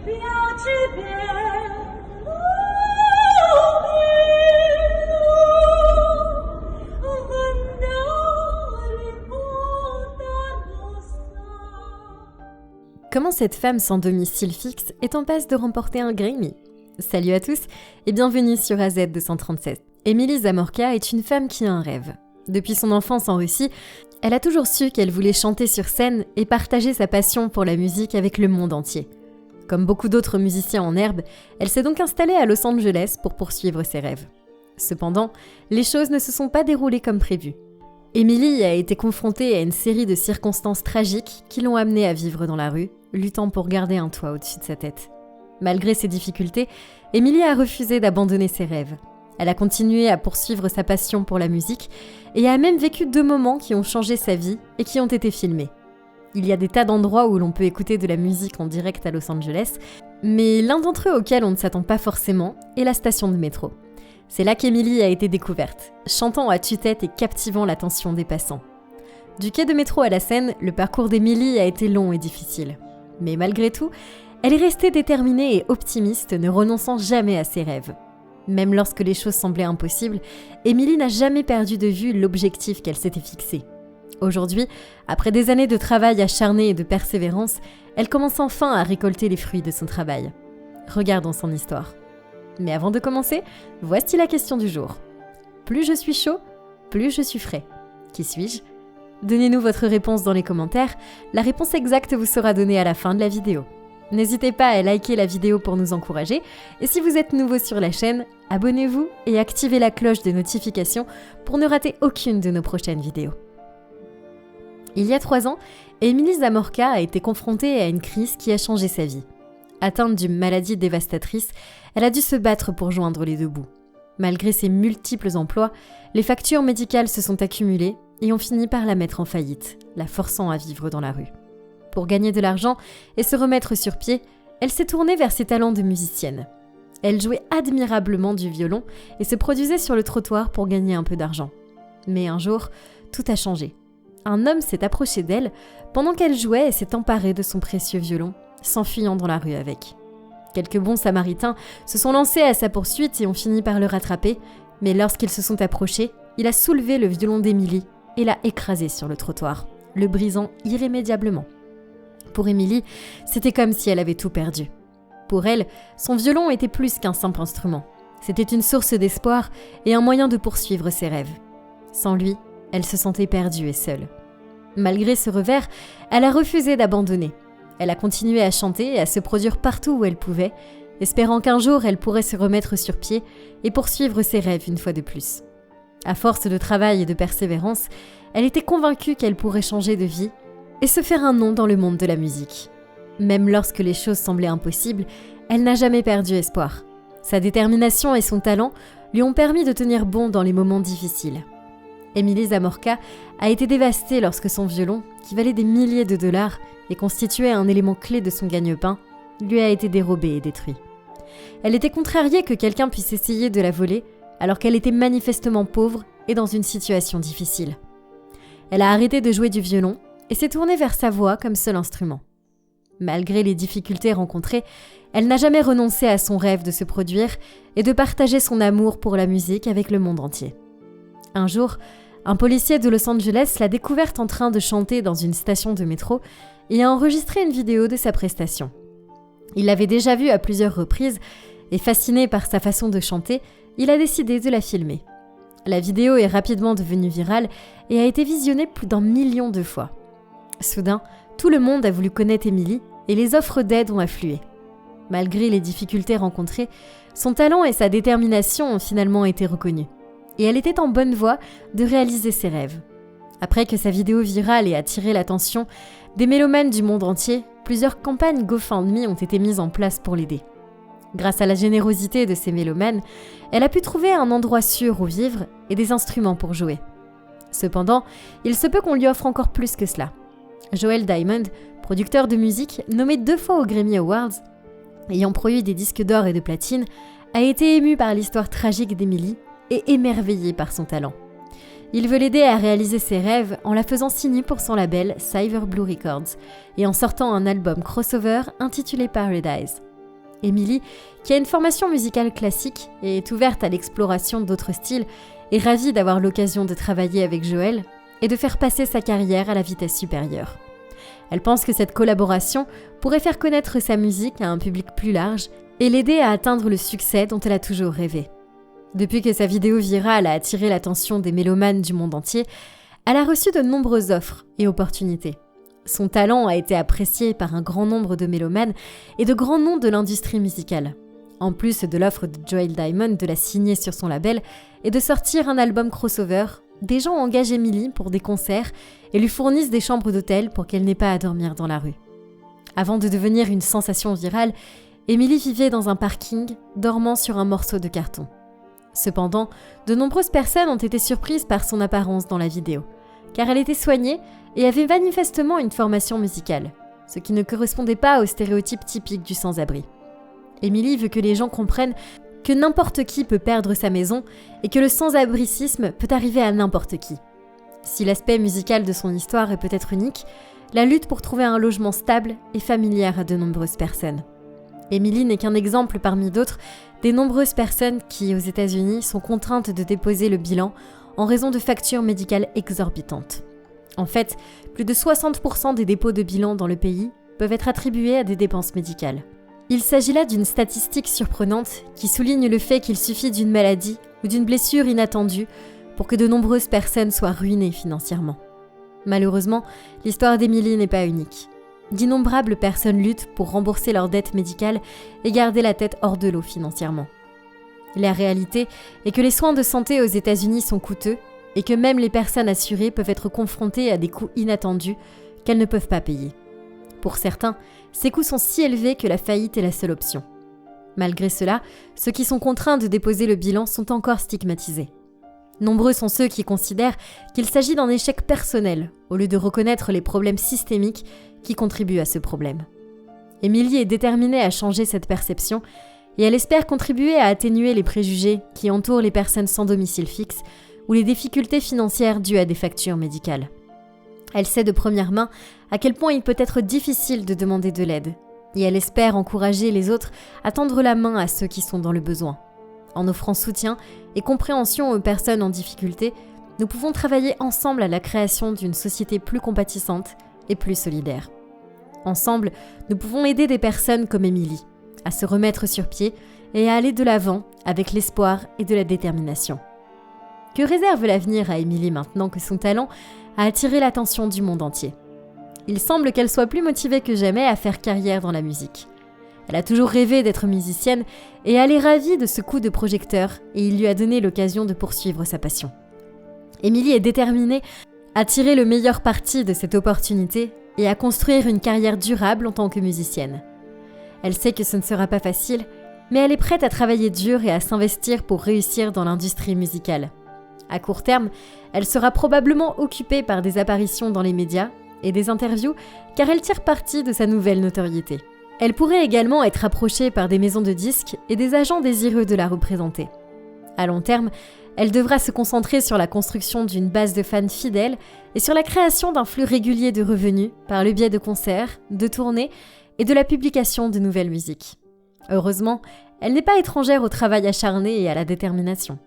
标之边，Comment cette femme sans domicile fixe est en passe de remporter un Grammy? Salut à tous et bienvenue sur AZ237. Émilie Zamorka est une femme qui a un rêve. Depuis son enfance en Russie, elle a toujours su qu'elle voulait chanter sur scène et partager sa passion pour la musique avec le monde entier. Comme beaucoup d'autres musiciens en herbe, elle s'est donc installée à Los Angeles pour poursuivre ses rêves. Cependant, les choses ne se sont pas déroulées comme prévu. Émilie a été confrontée à une série de circonstances tragiques qui l'ont amenée à vivre dans la rue, luttant pour garder un toit au-dessus de sa tête. Malgré ces difficultés, Émilie a refusé d'abandonner ses rêves. Elle a continué à poursuivre sa passion pour la musique et a même vécu 2 moments qui ont changé sa vie et qui ont été filmés. Il y a des tas d'endroits où l'on peut écouter de la musique en direct à Los Angeles, mais l'un d'entre eux auquel on ne s'attend pas forcément est la station de métro. C'est là qu'Émilie a été découverte, chantant à tue-tête et captivant l'attention des passants. Du quai de métro à la scène, le parcours d'Émilie a été long et difficile. Mais malgré tout, elle est restée déterminée et optimiste, ne renonçant jamais à ses rêves. Même lorsque les choses semblaient impossibles, Émilie n'a jamais perdu de vue l'objectif qu'elle s'était fixé. Aujourd'hui, après des années de travail acharné et de persévérance, elle commence enfin à récolter les fruits de son travail. Regardons son histoire. Mais avant de commencer, voici la question du jour. Plus je suis chaud, plus je suis frais. Qui suis-je? Donnez-nous votre réponse dans les commentaires, la réponse exacte vous sera donnée à la fin de la vidéo. N'hésitez pas à liker la vidéo pour nous encourager, et si vous êtes nouveau sur la chaîne, abonnez-vous et activez la cloche de notification pour ne rater aucune de nos prochaines vidéos. Il y a 3 ans, Émilie Zamorka a été confrontée à une crise qui a changé sa vie. Atteinte d'une maladie dévastatrice, elle a dû se battre pour joindre les 2 bouts. Malgré ses multiples emplois, les factures médicales se sont accumulées et ont fini par la mettre en faillite, la forçant à vivre dans la rue. Pour gagner de l'argent et se remettre sur pied, elle s'est tournée vers ses talents de musicienne. Elle jouait admirablement du violon et se produisait sur le trottoir pour gagner un peu d'argent. Mais un jour, tout a changé. Un homme s'est approché d'elle pendant qu'elle jouait et s'est emparé de son précieux violon, s'enfuyant dans la rue avec. Quelques bons samaritains se sont lancés à sa poursuite et ont fini par le rattraper, mais lorsqu'ils se sont approchés, il a soulevé le violon d'Émilie et l'a écrasé sur le trottoir, le brisant irrémédiablement. Pour Émilie, c'était comme si elle avait tout perdu. Pour elle, son violon était plus qu'un simple instrument. C'était une source d'espoir et un moyen de poursuivre ses rêves. Sans lui, elle se sentait perdue et seule. Malgré ce revers, elle a refusé d'abandonner. Elle a continué à chanter et à se produire partout où elle pouvait, espérant qu'un jour elle pourrait se remettre sur pied et poursuivre ses rêves une fois de plus. À force de travail et de persévérance, elle était convaincue qu'elle pourrait changer de vie et se faire un nom dans le monde de la musique. Même lorsque les choses semblaient impossibles, elle n'a jamais perdu espoir. Sa détermination et son talent lui ont permis de tenir bon dans les moments difficiles. Émilie Zamorka a été dévastée lorsque son violon, qui valait des milliers de dollars et constituait un élément clé de son gagne-pain, lui a été dérobé et détruit. Elle était contrariée que quelqu'un puisse essayer de la voler alors qu'elle était manifestement pauvre et dans une situation difficile. Elle a arrêté de jouer du violon et s'est tournée vers sa voix comme seul instrument. Malgré les difficultés rencontrées, elle n'a jamais renoncé à son rêve de se produire et de partager son amour pour la musique avec le monde entier. Un jour, un policier de Los Angeles l'a découverte en train de chanter dans une station de métro et a enregistré une vidéo de sa prestation. Il l'avait déjà vue à plusieurs reprises et fasciné par sa façon de chanter, il a décidé de la filmer. La vidéo est rapidement devenue virale et a été visionnée plus d'1 million de fois. Soudain, tout le monde a voulu connaître Émilie et les offres d'aide ont afflué. Malgré les difficultés rencontrées, son talent et sa détermination ont finalement été reconnus. Et elle était en bonne voie de réaliser ses rêves. Après que sa vidéo virale ait attiré l'attention des mélomanes du monde entier, plusieurs campagnes GoFundMe ont été mises en place pour l'aider. Grâce à la générosité de ces mélomanes, elle a pu trouver un endroit sûr où vivre et des instruments pour jouer. Cependant, il se peut qu'on lui offre encore plus que cela. Joel Diamond, producteur de musique, nommé 2 fois aux Grammy Awards, ayant produit des disques d'or et de platine, a été ému par l'histoire tragique d'Émilie et émerveillé par son talent. Il veut l'aider à réaliser ses rêves en la faisant signer pour son label Silver Blue Records et en sortant un album crossover intitulé Paradise. Émilie, qui a une formation musicale classique et est ouverte à l'exploration d'autres styles, est ravie d'avoir l'occasion de travailler avec Joël et de faire passer sa carrière à la vitesse supérieure. Elle pense que cette collaboration pourrait faire connaître sa musique à un public plus large et l'aider à atteindre le succès dont elle a toujours rêvé. Depuis que sa vidéo virale a attiré l'attention des mélomanes du monde entier, elle a reçu de nombreuses offres et opportunités. Son talent a été apprécié par un grand nombre de mélomanes et de grands noms de l'industrie musicale. En plus de l'offre de Joel Diamond de la signer sur son label et de sortir un album crossover, des gens engagent Émilie pour des concerts et lui fournissent des chambres d'hôtel pour qu'elle n'ait pas à dormir dans la rue. Avant de devenir une sensation virale, Émilie vivait dans un parking, dormant sur un morceau de carton. Cependant, de nombreuses personnes ont été surprises par son apparence dans la vidéo, car elle était soignée et avait manifestement une formation musicale, ce qui ne correspondait pas aux stéréotypes typiques du sans-abri. Émilie veut que les gens comprennent que n'importe qui peut perdre sa maison et que le sans-abricisme peut arriver à n'importe qui. Si l'aspect musical de son histoire est peut-être unique, la lutte pour trouver un logement stable est familière à de nombreuses personnes. Émilie n'est qu'un exemple parmi d'autres des nombreuses personnes qui, aux États-Unis, sont contraintes de déposer le bilan en raison de factures médicales exorbitantes. En fait, plus de 60% des dépôts de bilan dans le pays peuvent être attribués à des dépenses médicales. Il s'agit là d'une statistique surprenante qui souligne le fait qu'il suffit d'une maladie ou d'une blessure inattendue pour que de nombreuses personnes soient ruinées financièrement. Malheureusement, l'histoire d'Émilie n'est pas unique. D'innombrables personnes luttent pour rembourser leurs dettes médicales et garder la tête hors de l'eau financièrement. La réalité est que les soins de santé aux États-Unis sont coûteux et que même les personnes assurées peuvent être confrontées à des coûts inattendus qu'elles ne peuvent pas payer. Pour certains, ces coûts sont si élevés que la faillite est la seule option. Malgré cela, ceux qui sont contraints de déposer le bilan sont encore stigmatisés. Nombreux sont ceux qui considèrent qu'il s'agit d'un échec personnel, au lieu de reconnaître les problèmes systémiques qui contribuent à ce problème. Émilie est déterminée à changer cette perception et elle espère contribuer à atténuer les préjugés qui entourent les personnes sans domicile fixe ou les difficultés financières dues à des factures médicales. Elle sait de première main à quel point il peut être difficile de demander de l'aide, et elle espère encourager les autres à tendre la main à ceux qui sont dans le besoin. En offrant soutien et compréhension aux personnes en difficulté, nous pouvons travailler ensemble à la création d'une société plus compatissante et plus solidaire. Ensemble, nous pouvons aider des personnes comme Émilie à se remettre sur pied et à aller de l'avant avec l'espoir et de la détermination. Que réserve l'avenir à Émilie maintenant que son talent a attiré l'attention du monde entier ? Il semble qu'elle soit plus motivée que jamais à faire carrière dans la musique. Elle a toujours rêvé d'être musicienne et elle est ravie de ce coup de projecteur et il lui a donné l'occasion de poursuivre sa passion. Émilie est déterminée à tirer le meilleur parti de cette opportunité et à construire une carrière durable en tant que musicienne. Elle sait que ce ne sera pas facile, mais elle est prête à travailler dur et à s'investir pour réussir dans l'industrie musicale. À court terme, elle sera probablement occupée par des apparitions dans les médias et des interviews car elle tire parti de sa nouvelle notoriété. Elle pourrait également être approchée par des maisons de disques et des agents désireux de la représenter. À long terme, elle devra se concentrer sur la construction d'une base de fans fidèles et sur la création d'un flux régulier de revenus par le biais de concerts, de tournées et de la publication de nouvelles musiques. Heureusement, elle n'est pas étrangère au travail acharné et à la détermination.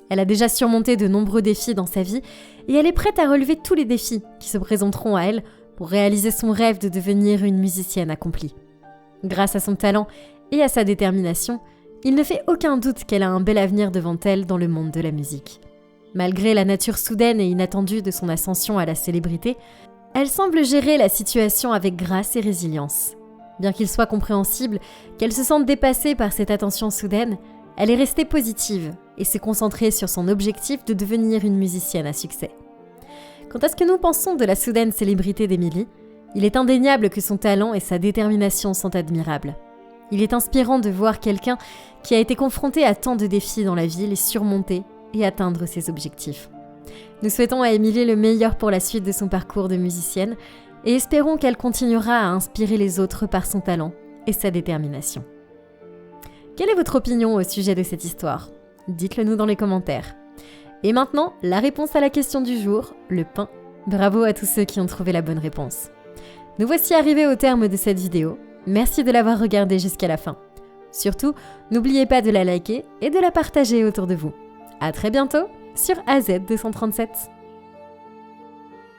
Elle a déjà surmonté de nombreux défis dans sa vie et elle est prête à relever tous les défis qui se présenteront à elle pour réaliser son rêve de devenir une musicienne accomplie. Grâce à son talent et à sa détermination, il ne fait aucun doute qu'elle a un bel avenir devant elle dans le monde de la musique. Malgré la nature soudaine et inattendue de son ascension à la célébrité, elle semble gérer la situation avec grâce et résilience. Bien qu'il soit compréhensible qu'elle se sente dépassée par cette attention soudaine, elle est restée positive et s'est concentrée sur son objectif de devenir une musicienne à succès. Quant à ce que nous pensons de la soudaine célébrité d'Émilie, il est indéniable que son talent et sa détermination sont admirables. Il est inspirant de voir quelqu'un qui a été confronté à tant de défis dans la vie les surmonter et atteindre ses objectifs. Nous souhaitons à Émilie le meilleur pour la suite de son parcours de musicienne et espérons qu'elle continuera à inspirer les autres par son talent et sa détermination. Quelle est votre opinion au sujet de cette histoire ? Dites-le nous dans les commentaires. Et maintenant, la réponse à la question du jour, le pain. Bravo à tous ceux qui ont trouvé la bonne réponse. Nous voici arrivés au terme de cette vidéo. Merci de l'avoir regardée jusqu'à la fin. Surtout, n'oubliez pas de la liker et de la partager autour de vous. À très bientôt sur AZ237.